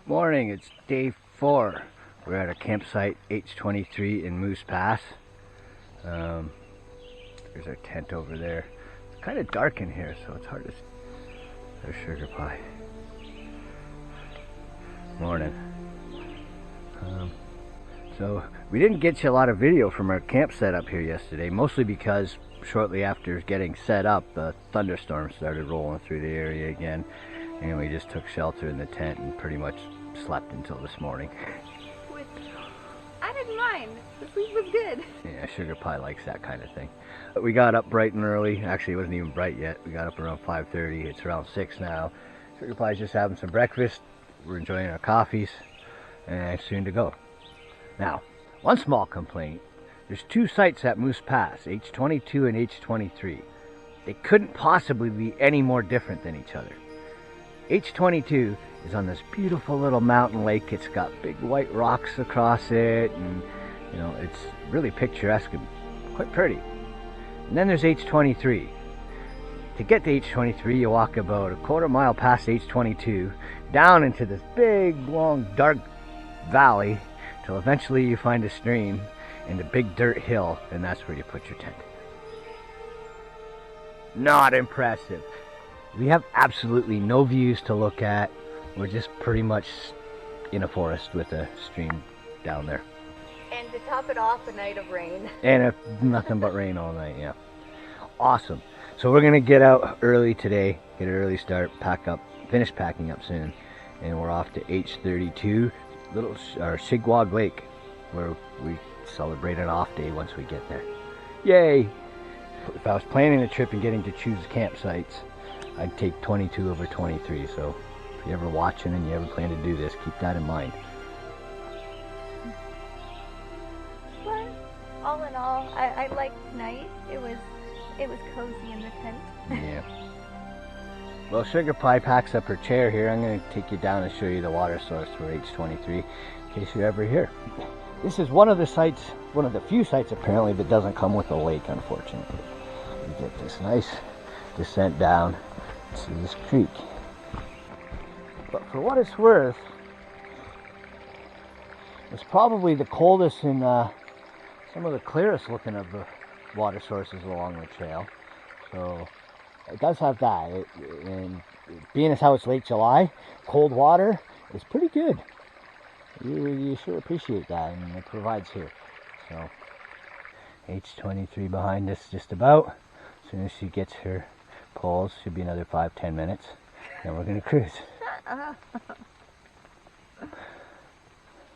Morning, it's day 4. We're at a campsite H23 in Moose Pass. There's our tent over there. It's kind of dark in here, so it's hard to see. There's Sugar Pie. Morning. So we didn't get you a lot of video from our camp setup here yesterday, mostly because shortly after getting set up, the thunderstorm started rolling through the area again, and we just took shelter in the tent and pretty much slept until this morning. Which I didn't mind. The sleep was good. Yeah, Sugar Pie likes that kind of thing. But we got up bright and early. Actually, it wasn't even bright yet. We got up around 5:30. It's around 6 now. Sugar Pie's just having some breakfast. We're enjoying our coffees, and soon to go. Now, one small complaint. There's 2 sites at Moose Pass, H22 and H23. They couldn't possibly be any more different than each other. H22 is on this beautiful little mountain lake. It's got big white rocks across it, and you know, it's really picturesque and quite pretty. And then there's H23. To get to H23, you walk about a quarter mile past H22, down into this big, long, dark valley, till eventually you find a stream and a big dirt hill, and that's where you put your tent. Not impressive. We have absolutely no views to look at. We're just pretty much in a forest with a stream down there. And to top it off, a night of rain. And nothing but rain all night, yeah. Awesome. So we're gonna get out early today, get an early start, pack up, finish packing up soon, and we're off to H32, Shigaug Lake, where we celebrate an off day once we get there. Yay! If I was planning a trip and getting to choose campsites, I'd take 22 over 23, so if you're ever watching and you ever plan to do this, keep that in mind. But all in all, I liked tonight. It was cozy in the tent. Yeah. Well, Sugar Pie packs up her chair here. I'm going to take you down and show you the water source for H23 in case you're ever here. This is one of the sites, one of the few sites apparently that doesn't come with a lake, unfortunately. You get this nice descent down to this creek. But for what it's worth, it's probably the coldest and some of the clearest looking of the water sources along the trail. So it does have that. And being as how it's late July, cold water is pretty good. You should appreciate that, and it provides here. So H23 behind us just about. As soon as she gets her poles, should be another 5-10 minutes, then we're gonna cruise.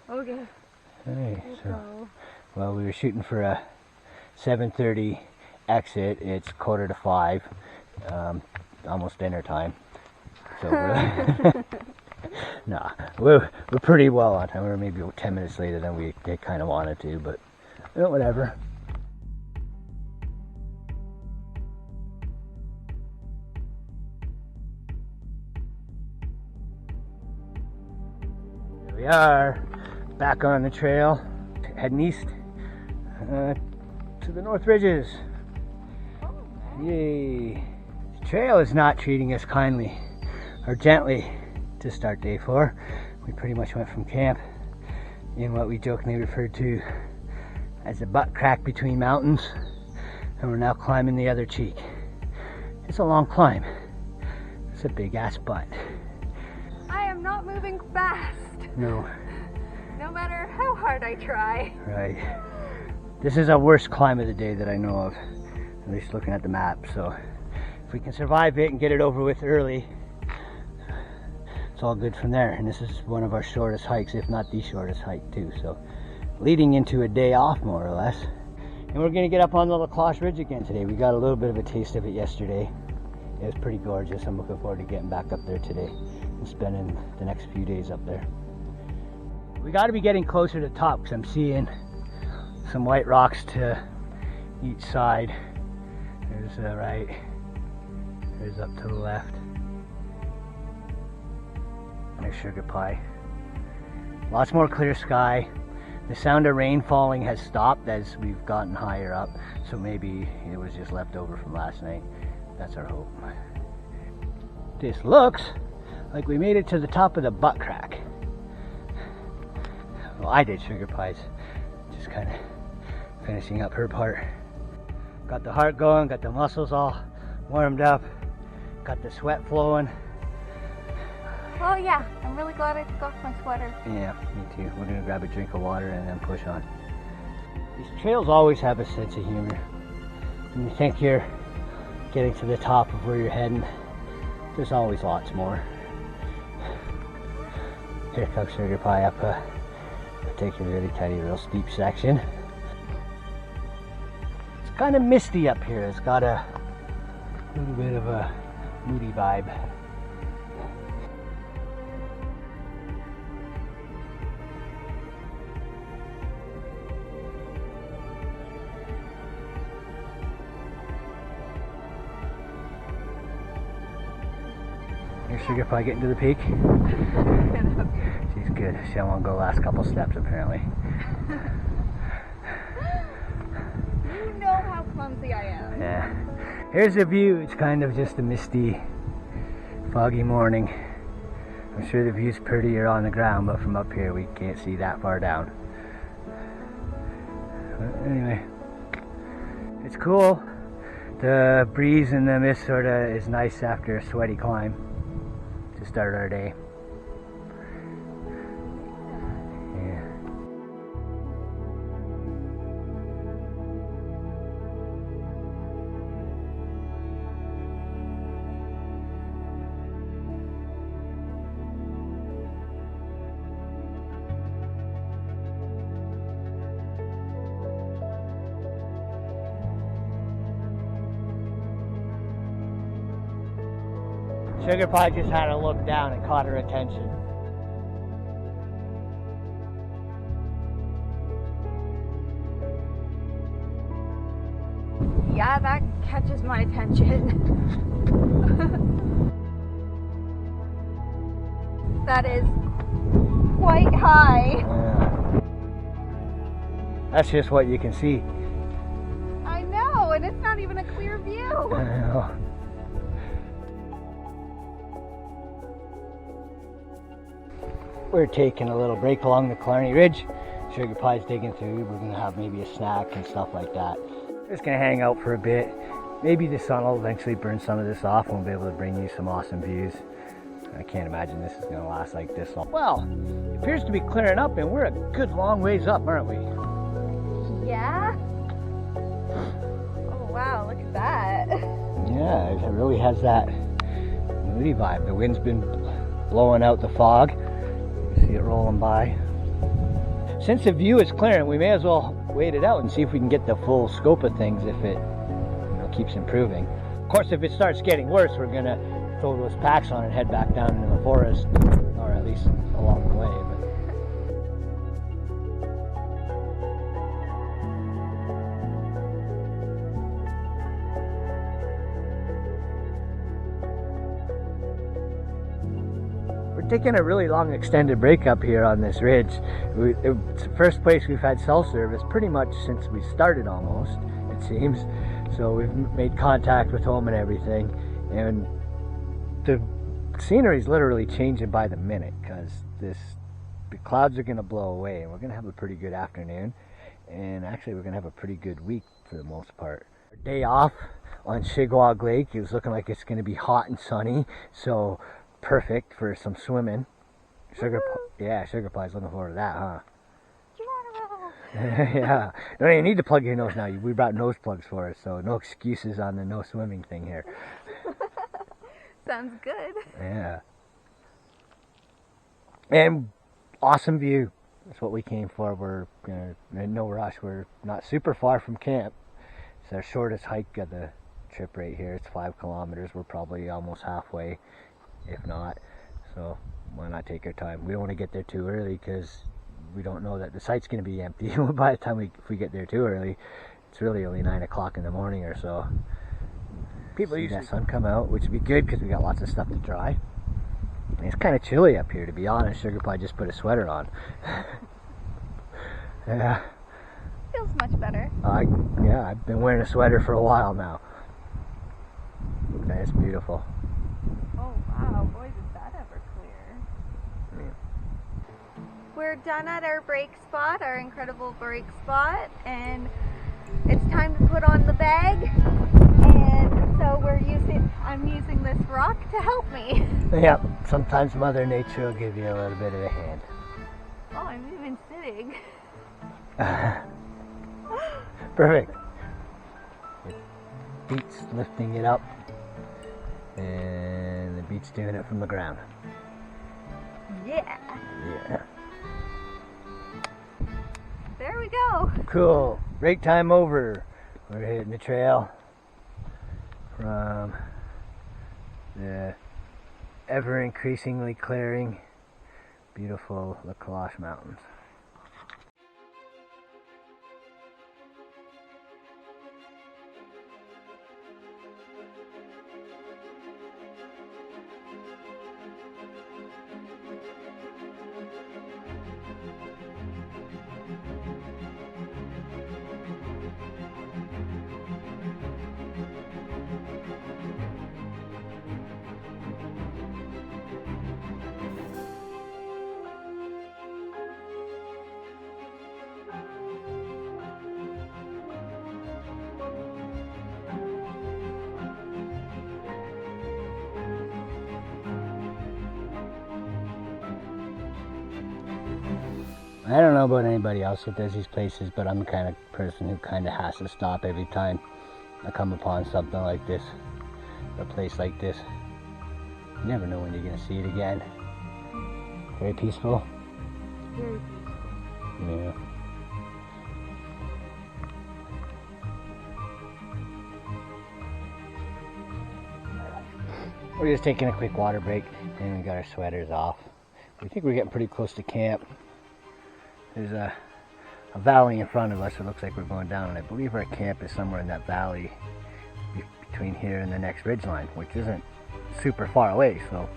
Okay. Alright, so well, we were shooting for a 7:30 exit. It's 4:45, almost dinner time. So we're nah, we're pretty well on time. We're maybe 10 minutes later than we kind of wanted to, but you know, whatever. Here we are, back on the trail, heading east to the North Ridges. Yay! The trail is not treating us kindly or gently to start day 4. We pretty much went from camp in what we jokingly referred to as the Buttcrack between mountains, and we're now climbing the other cheek. It's a long climb. It's a big ass butt. I am not moving fast. No. No matter how hard I try. Right. This is our worst climb of the day that I know of, at least looking at the map. So if we can survive it and get it over with early, it's all good from there. And this is one of our shortest hikes, if not the shortest hike too. So leading into a day off, more or less. And we're gonna get up on the Cloche Ridge again today. We got a little bit of a taste of it yesterday. It was pretty gorgeous. I'm looking forward to getting back up there today and spending the next few days up there. We got to be getting closer to the top because I'm seeing some white rocks to each side. There's the right, there's up to the left. And there's Sugar Pie. Lots more clear sky. The sound of rain falling has stopped as we've gotten higher up, so maybe it was just left over from last night. That's our hope. This looks like we made it to the top of the Buttcrack. Well, I did. Sugar Pie's just kind of finishing up her part. Got the heart going, got the muscles all warmed up, got the sweat flowing. Oh yeah, I'm really glad I took off my sweater. Yeah, me too. We're gonna grab a drink of water and then push on. These trails always have a sense of humor. When you think you're getting to the top of where you're heading, there's always lots more. Here comes Sugar Pie up taking a really tiny little steep section. It's kind of misty up here. It's got a little bit of a moody vibe. Here's Sugar Pie getting to the peak. She's good. She don't want to go the last couple steps apparently. You know how clumsy I am. Yeah. Here's the view. It's kind of just a misty, foggy morning. I'm sure the view's prettier on the ground, but from up here we can't see that far down. But anyway, it's cool. The breeze and the mist sort of is nice after a sweaty climb to start our day. Yeah. Sugar Pie just had to look down and caught her attention. Yeah, that catches my attention. That is quite high. Yeah. That's just what you can see. I know, and it's not even a clear view. I know. We're taking a little break along the Killarney Ridge. Sugar Pie's digging through. We're going to have maybe a snack and stuff like that. Just going to hang out for a bit. Maybe the sun will eventually burn some of this off and we'll be able to bring you some awesome views. I can't imagine this is going to last like this long. Well, it appears to be clearing up and we're a good long ways up, aren't we? Yeah? Oh wow, look at that. Yeah, it really has that moody vibe. The wind's been blowing out the fog. See it rolling by. Since the view is clearing, we may as well wait it out and see if we can get the full scope of things if it keeps improving. Of course, if it starts getting worse, we're gonna throw those packs on and head back down into the forest, or at least along the way. Taking a really long extended break up here on this ridge. It's the first place we've had cell service pretty much since we started almost, it seems. So we've made contact with home and everything, and the scenery is literally changing by the minute because the clouds are going to blow away and we're going to have a pretty good afternoon, and actually we're going to have a pretty good week for the most part. Our day off on Shigaug Lake, it was looking like it's going to be hot and sunny, so perfect for some swimming. Sugar Pie's looking forward to that, huh? Yeah. Don't even need to plug your nose now. We brought nose plugs for us, so no excuses on the no swimming thing here. Sounds good. Yeah. And awesome view. That's what we came for. We're in no rush. We're not super far from camp. It's our shortest hike of the trip right here. It's 5 kilometers. We're probably almost halfway, if not. So why not take our time? We don't want to get there too early because we don't know that the site's going to be empty by the time if we get there too early. It's really only 9 o'clock in the morning or so. People see that sun come out, which would be good because we got lots of stuff to dry. And it's kind of chilly up here, to be honest. Sugar Pie just put a sweater on. Yeah. Feels much better. Yeah, I've been wearing a sweater for a while now. That's beautiful. Oh wow, boy, did that ever clear. Yeah. we're done at our break spot, our incredible break spot, and it's time to put on the bag. And so I'm using this rock to help me. Yep, sometimes Mother Nature will give you a little bit of a hand. Oh, I'm even sitting. Perfect. Your beat's lifting it up, and the beat's doing it from the ground. Yeah. Yeah. There we go. Cool. Break time over. We're hitting the trail from the ever increasingly clearing, beautiful Cloche Mountains. I don't know about anybody else that does these places, but I'm the kind of person who kind of has to stop every time I come upon something like this, a place like this. You never know when you're going to see it again. Very peaceful. Very peaceful. Yeah. We're just taking a quick water break, and we got our sweaters off. We think we're getting pretty close to camp. There's a valley in front of us. It looks like we're going down, and I believe our camp is somewhere in that valley between here and the next ridgeline, which isn't super far away, so.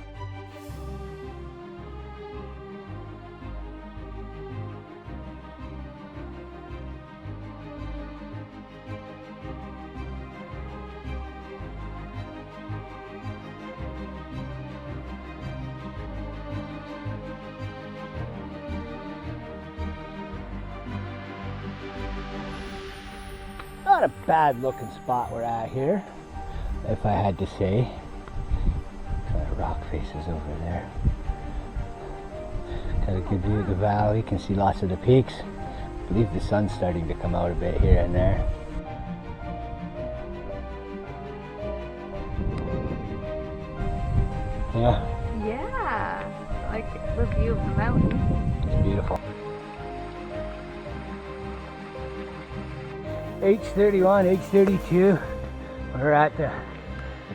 Not a bad looking spot we're at here, if I had to say. Got rock faces over there. Got a good view of the valley. You can see lots of the peaks. I believe the sun's starting to come out a bit here and there. Yeah. Yeah. I like the view of the mountain. It's beautiful. H31, H32. We're at the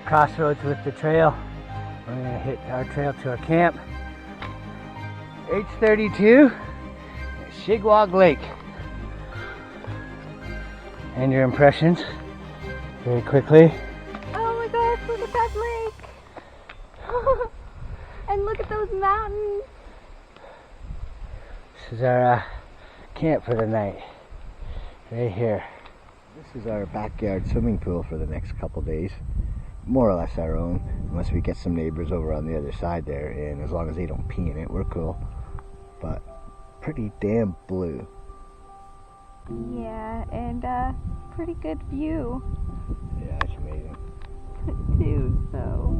crossroads with the trail. We're gonna hit our trail to our camp. H32, Shigaug Lake. And your impressions, very quickly. Oh my gosh, look at that lake. And look at those mountains. This is our camp for the night, right here. This is our backyard swimming pool for the next couple days. More or less our own, unless we get some neighbors over on the other side there, and as long as they don't pee in it, we're cool. But pretty damn blue. Yeah, and pretty good view. Yeah, it's amazing. Too, so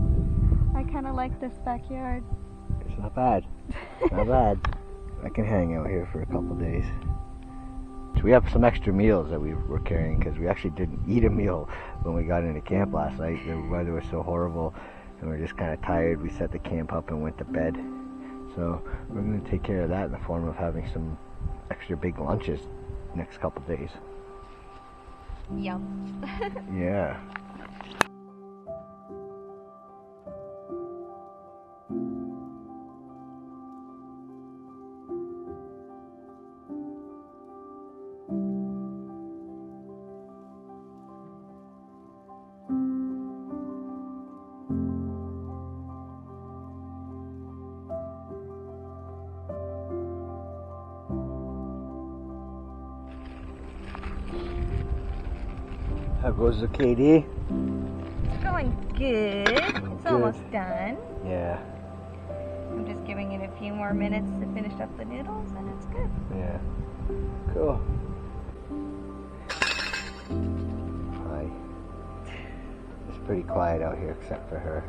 I kind of like this backyard. It's not bad. Not bad. I can hang out here for a couple days. So we have some extra meals that we were carrying because we actually didn't eat a meal when we got into camp last night. The weather was so horrible and we were just kind of tired. We set the camp up and went to bed. So we're going to take care of that in the form of having some extra big lunches next couple days. Yum. Yeah. How goes the KD? It's going good. It's almost done. Yeah. I'm just giving it a few more minutes to finish up the noodles, and it's good. Yeah. Cool. Hi. It's pretty quiet out here except for her.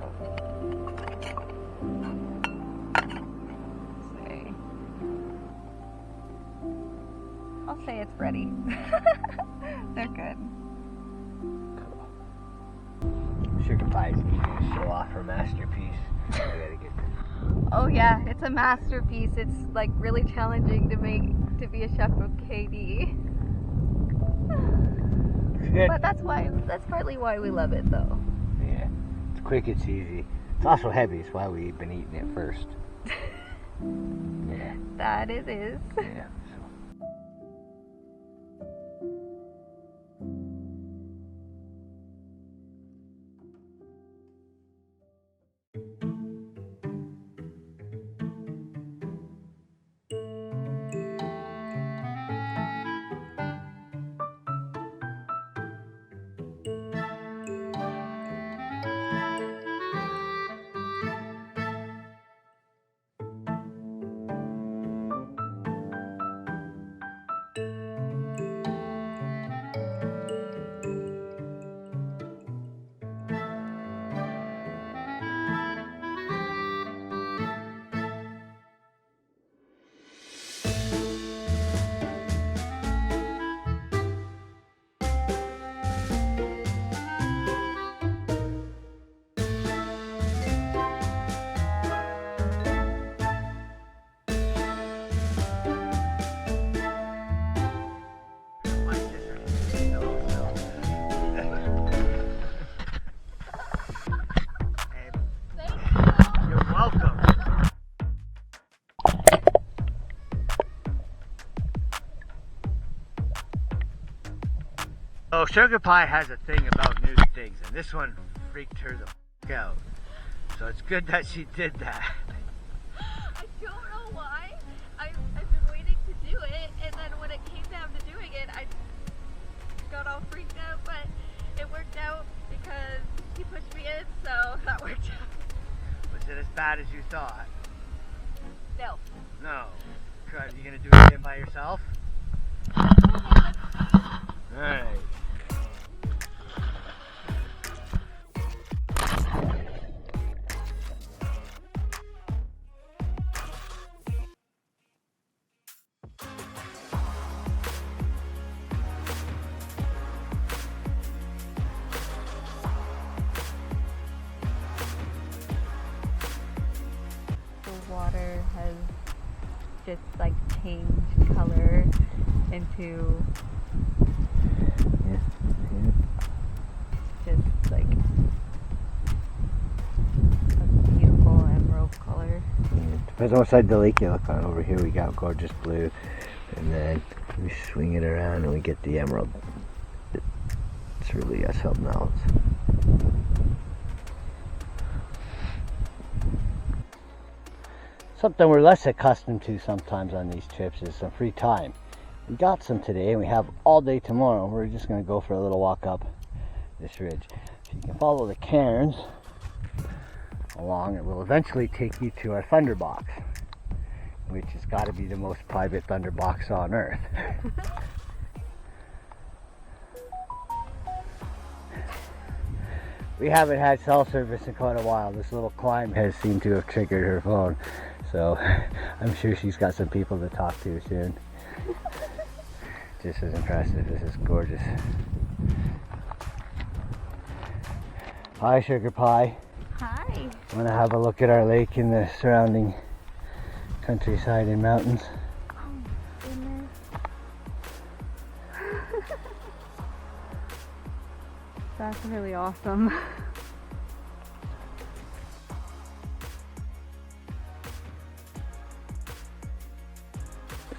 I'll say it's ready. They're good. Cool. Sugar Pie's eager to show off her masterpiece. We gotta get this. Oh yeah, it's a masterpiece. It's like really challenging to be a chef of KD. But that's partly why we love it though. Yeah. It's quick, it's easy. It's also heavy, it's why we've been eating it first. Yeah. That it is. Yeah. Oh, Sugar Pie has a thing about new things, and this one freaked her the f out. So it's good that she did that. I don't know why. I've been waiting to do it, and then when it came down to doing it, I got all freaked out, but it worked out because he pushed me in, so that worked out. Was it as bad as you thought? No. No. Are you gonna do it again by yourself? Alright. The water has just like changed color into just like a beautiful emerald color. Depends on what side of the lake you look on. Over here we got gorgeous blue, and then we swing it around and we get the emerald. It's really something else. Something we're less accustomed to sometimes on these trips is some free time. We got some today and we have all day tomorrow. We're just going to go for a little walk up this ridge. So you can follow the cairns along. It will eventually take you to our thunderbox, which has got to be the most private thunderbox on earth. We haven't had cell service in quite a while. This little climb has seemed to have triggered her phone. So I'm sure she's got some people to talk to soon. Just as impressive. This is gorgeous. Hi, Sugar Pie. Hi. Want to have a look at our lake and the surrounding countryside and mountains? Oh goodness. That's really awesome.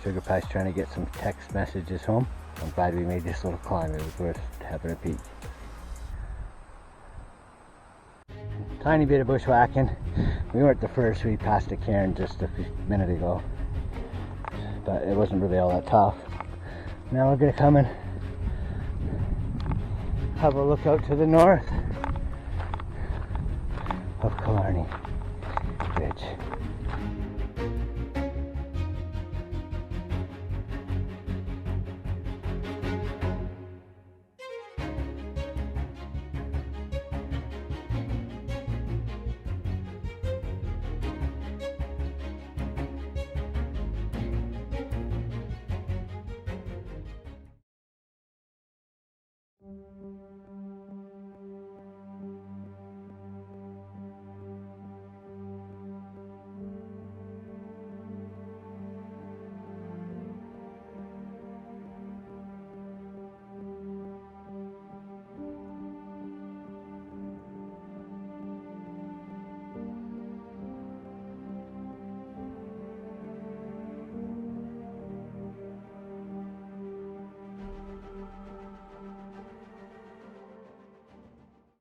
Sugar Pie's trying to get some text messages home. I'm glad we made this little climb. It was worth having a peek. Tiny bit of bushwhacking. We weren't the first. We passed a cairn just a minute ago, but it wasn't really all that tough. Now we're gonna come and have a look out to the north of Killarney Ridge.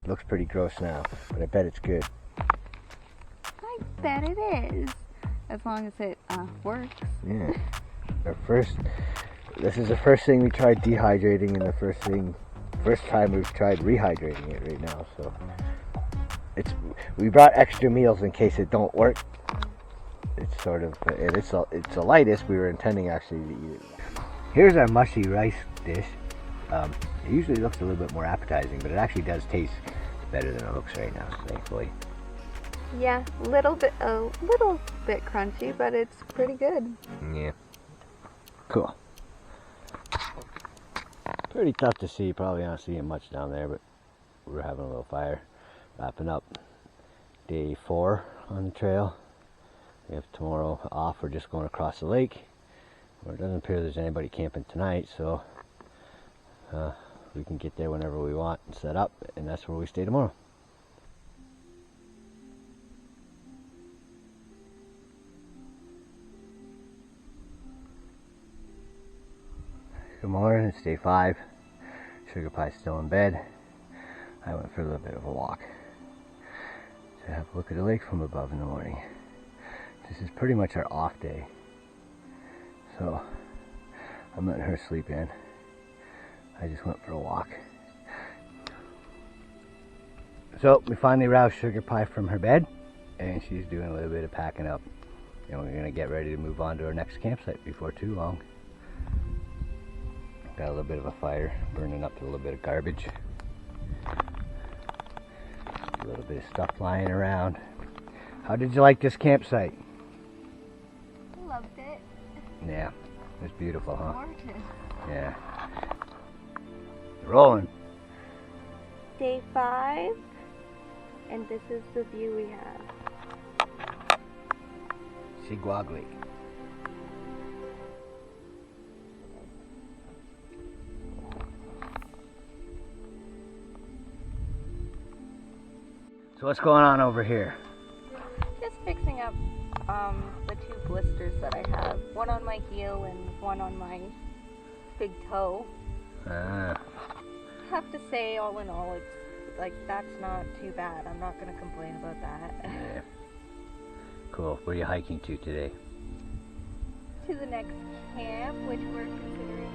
Looks pretty gross now, but I bet it's good. I bet it is. As long as it works. Yeah. This is the first thing we tried dehydrating, and the first time we've tried rehydrating it right now. So we brought extra meals in case it don't work. It's sort of, it's the lightest. We were intending actually to eat it. Here's our mushy rice dish. It usually looks a little bit more appetizing, but it actually does taste better than it looks right now, thankfully. Yeah, a little bit crunchy, but it's pretty good. Yeah. Cool. Pretty tough to see. Probably not seeing much down there, but we're having a little fire. Wrapping up day 4 on the trail. We have tomorrow off. We're just going across the lake. Well, it doesn't appear there's anybody camping tonight, so we can get there whenever we want and set up, and that's where we stay tomorrow. Good morning, it's day 5. Sugar Pie's still in bed. I went for a little bit of a walk to have a look at the lake from above in the morning. This is pretty much our off day, so I'm letting her sleep in. I just went for a walk. So we finally roused Sugar Pie from her bed, and she's doing a little bit of packing up. And we're gonna get ready to move on to our next campsite before too long. Got a little bit of a fire burning up a little bit of garbage. A little bit of stuff lying around. How did you like this campsite? Loved it. Yeah, it's beautiful, huh? Gorgeous. Yeah. Rolling. Day 5, and this is the view we have. Shigaug Lake. So what's going on over here? Just fixing up the 2 blisters that I have. One on my heel and one on my big toe. I have to say, all in all, it's like, that's not too bad. I'm not going to complain about that. Yeah. Cool. Where are you hiking to today? To the next camp, which we're considering.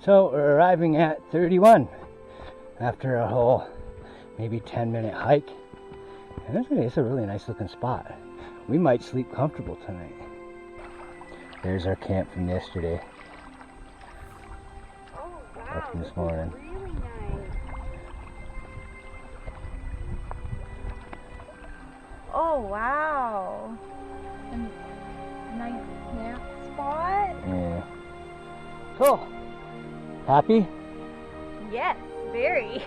So we're arriving at 31 after a whole maybe 10-minute hike. And it's a really nice looking spot. We might sleep comfortable tonight. There's our camp from yesterday. Oh wow, Up from this morning. Really nice. Oh wow. A nice nap spot. Yeah. Cool. Happy? Yes, very.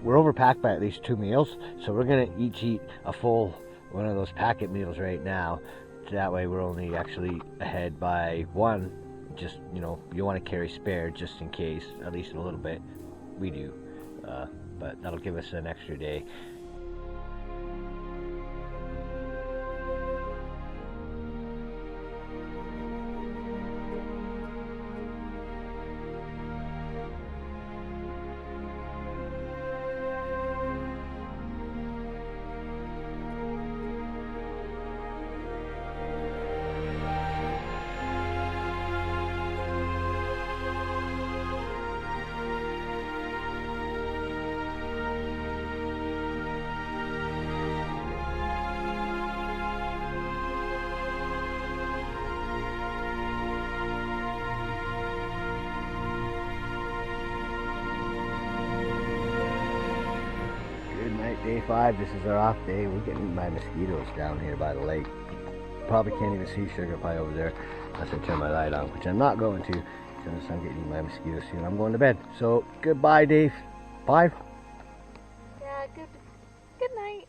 We're overpacked by at least 2 meals, so we're gonna each eat a full one of those packet meals right now. That way we're only actually ahead by 1. Just, you know, you want to carry spare just in case, at least a little bit. We do, but that'll give us an extra day. Day 5, this is our off day. We're getting eaten by mosquitoes down here by the lake. Probably can't even see sugar pie over there unless I turn my light on, which I'm not going to since I'm getting eaten by mosquitoes soon. I'm going to bed. So goodbye, Dave. 5. Yeah, good night.